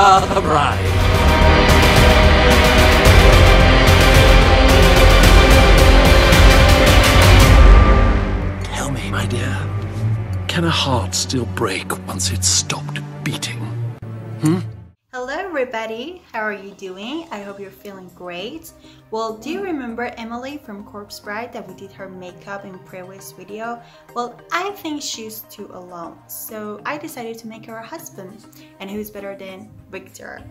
the bride. Tell me, my dear, can a heart still break once it's stopped beating? Hello everybody, how are you doing? I hope you're feeling great. Well, do you remember Emily from Corpse Bride that we did her makeup in previous video? Well, I think she's too alone, so I decided to make her a husband. And who's better than Victor?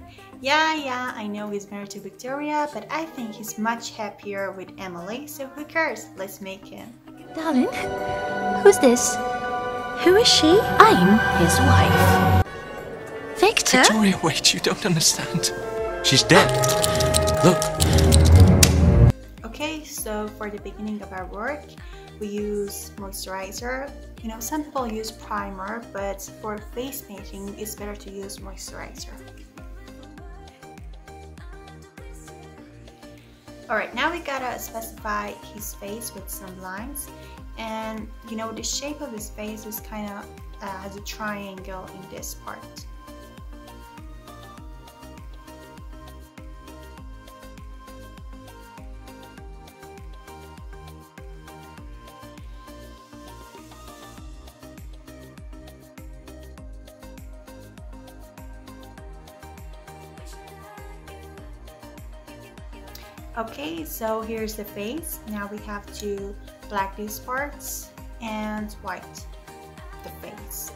Yeah, I know he's married to Victoria, but I think he's much happier with Emily, so who cares? Let's make him. Darling, who's this? Who is she? I'm his wife. Victor? Victoria, wait, you don't understand. She's dead. Look. Okay, so for the beginning of our work, we use moisturizer. You know, some people use primer, but for face painting, it's better to use moisturizer. Alright, now we gotta specify his face with some lines. And you know, the shape of his face is kind of has a triangle in this part. Okay, so here's the face. Now we have to black these parts and white the face.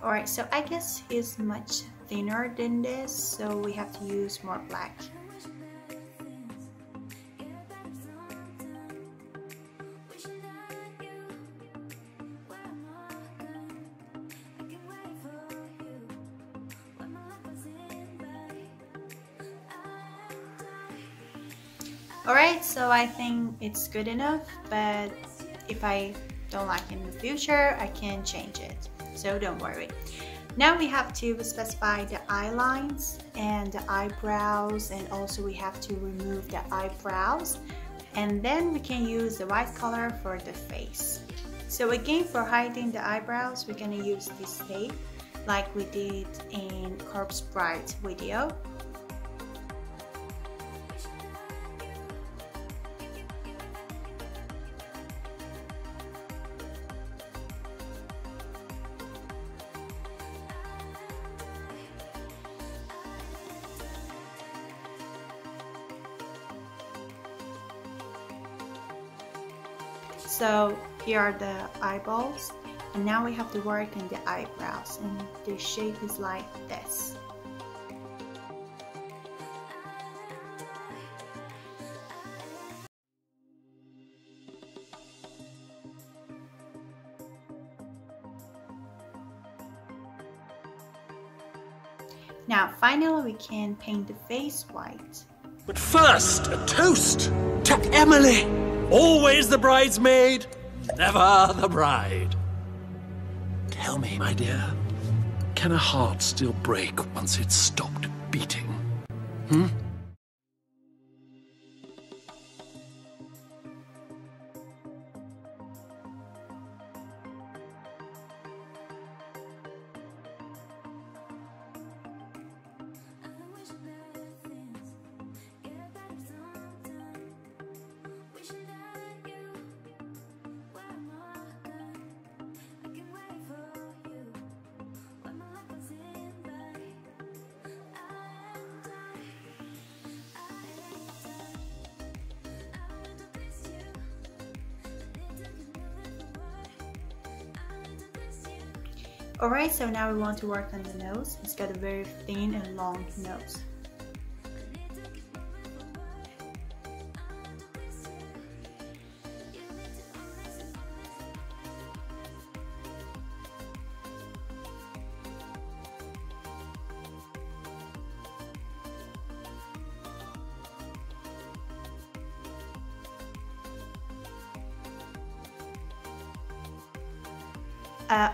Alright, so I guess he's much thinner than this, so we have to use more black. Alright, so I think it's good enough, but if I don't like it in the future, I can change it, so don't worry. Now we have to specify the eye lines and the eyebrows, and also we have to remove the eyebrows, and then we can use the white color for the face. So again, for hiding the eyebrows, we're gonna use this tape like we did in Corpse Bride video. So here are the eyeballs, and now we have to work on the eyebrows, and the shape is like this. Now finally we can paint the face white. But first, a toast to Emily. Always the bridesmaid, never the bride. Tell me, my dear, can a heart still break once it's stopped beating? Alright, so now we want to work on the nose. It's got a very thin and long nose.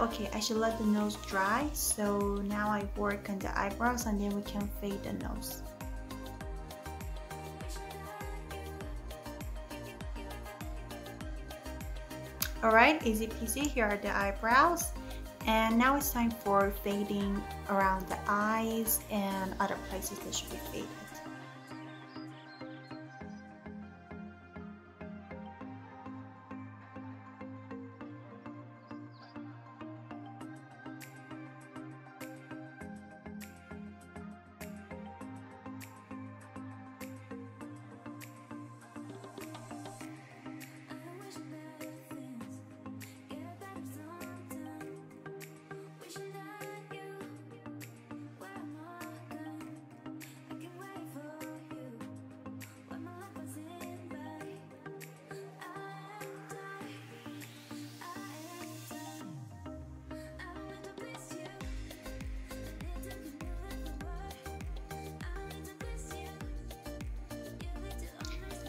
Okay, I should let the nose dry. So now I work on the eyebrows and then we can fade the nose. Alright, easy peasy, here are the eyebrows. And now it's time for fading around the eyes and other places that should be faded.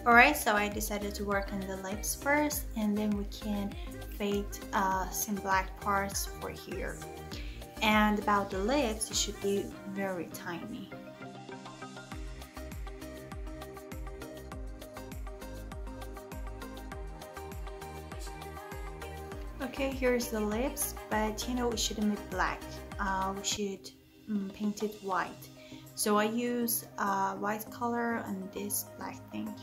Alright, so I decided to work on the lips first, and then we can fade some black parts for here. And about the lips, it should be very tiny. Okay, here's the lips, but you know, we shouldn't be black. We should paint it white. So I use white color on this black thing.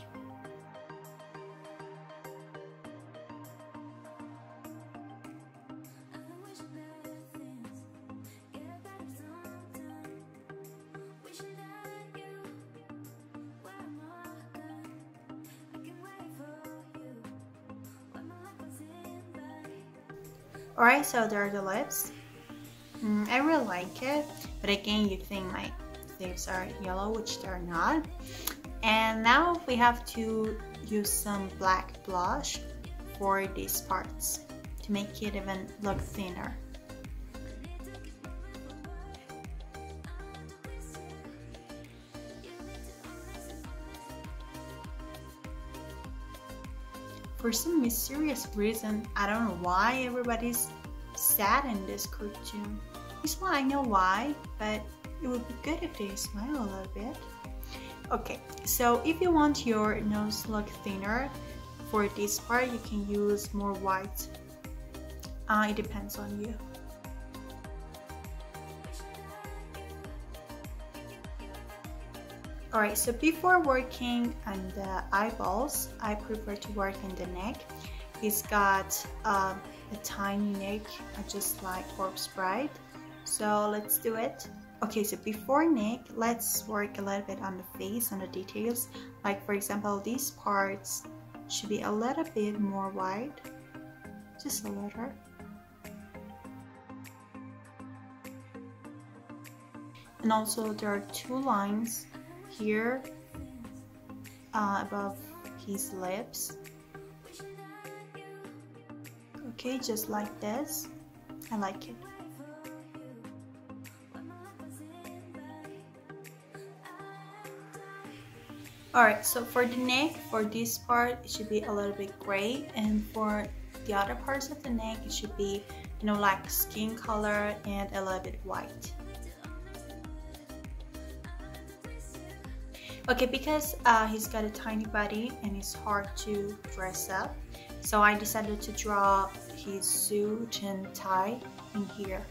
Alright, so there are the lips. I really like it, but again, you think my lips are yellow, which they're not. And now we have to use some black blush for these parts to make it even look thinner. For some mysterious reason, I don't know why everybody's sad in this cartoon. This one I know why, but it would be good if they smile a little bit. Okay, so if you want your nose to look thinner, for this part you can use more white. It depends on you. Alright, so before working on the eyeballs, I prefer to work on the neck. It's got a tiny neck, just like Corpse Bride. So let's do it. Okay, so before neck, let's work a little bit on the face, on the details. Like for example, these parts should be a little bit more wide. Just a little. And also there are two lines here above his lips. Okay, just like this. I like it. Alright, so for the neck, for this part, it should be a little bit gray, and for the other parts of the neck, it should be, you know, like skin color and a little bit white. Okay, because he's got a tiny body and it's hard to dress up, so I decided to draw his suit and tie in here.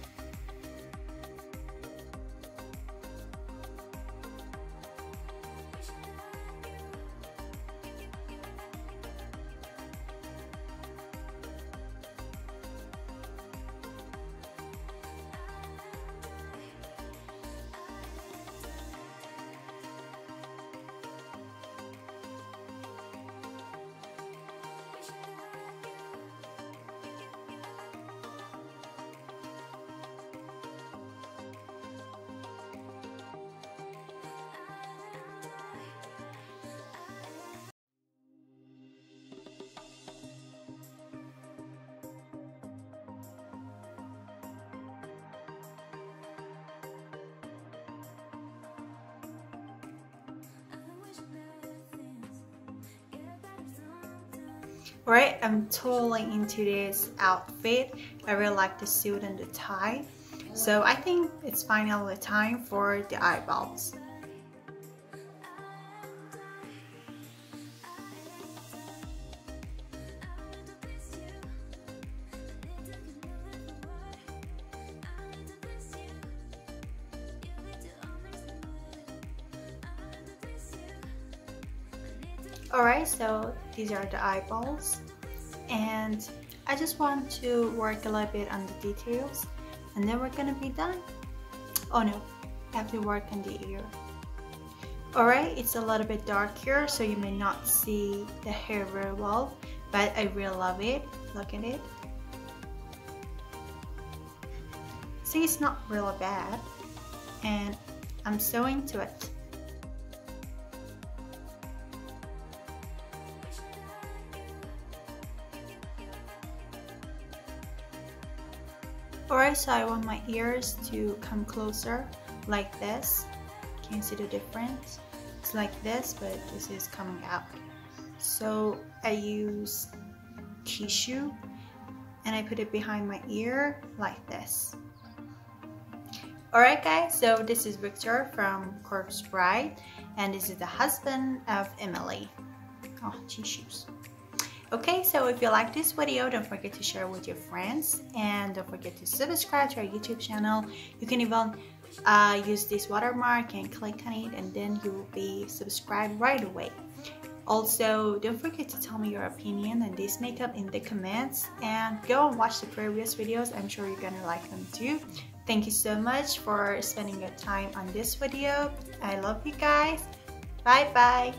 Alright, I'm totally into this outfit. I really like the suit and the tie. So I think it's finally time for the eyeballs. Alright, so these are the eyeballs, and I just want to work a little bit on the details and then we're gonna be done. Oh no, I have to work on the ear. Alright, it's a little bit dark here, so you may not see the hair very well, but I really love it. Look at it. See, it's not really bad, and I'm so into it. Alright, so I want my ears to come closer like this. Can you see the difference? It's like this, but this is coming out. So I use tissue and I put it behind my ear like this. Alright guys, so this is Victor from Corpse Bride, and this is the husband of Emily. Oh, tissues. Okay, so if you like this video, don't forget to share with your friends, and don't forget to subscribe to our YouTube channel. You can even use this watermark and click on it, and then you will be subscribed right away. Also, don't forget to tell me your opinion on this makeup in the comments, and go and watch the previous videos. I'm sure you're gonna like them too. Thank you so much for spending your time on this video. I love you guys. Bye bye.